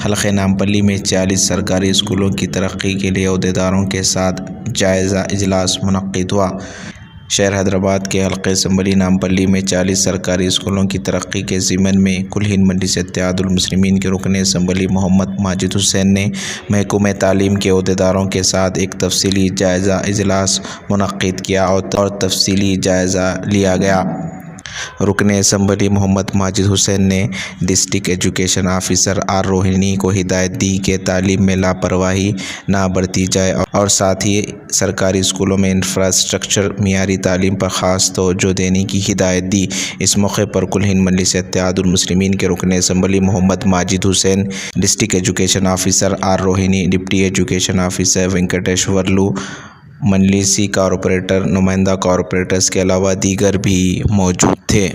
हल्के नामपल्ली में 40 सरकारी स्कूलों की तरक्की के लिए अहदेदारों के साथ जायज़ा इजलास मुनक्किद हुआ। शहर हैदराबाद के हल्के असम्बली नामपल्ली में 40 सरकारी स्कूलों की तरक्की के ज़िमन में कुल हिंद मजलिस इत्तेहादुल मुस्लिमीन के रुकन असम्बली मोहम्मद माजिद हुसैन ने महकूमे तालीम के अहदेदारों के साथ एक तफसीली जायज़ा इजलास मुनक्किद किया और तफसीली जायज़ा लिया गया। रुकन असम्बली मोहम्मद माजिद हुसैन ने district education officer R Rohini को हिदायत दी कि तालीम में लापरवाही ना बरती जाए और साथ ही सरकारी स्कूलों में इंफ्रास्ट्रक्चर मियारी तालीम पर ख़ास तवज्जो देने की हिदायत दी। इस मौके पर कुल हिंद मजलिस इत्तेहादुल मुस्लिमीन के रुकन assembly Mohammad Majid Hussain, district education officer R Rohini, deputy education officer Venkateshwarlu, मजलिसी कॉरपोरेटर, नुमाइंदा कॉरपोरेटर्स के अलावा दीगर भी मौजूद थे।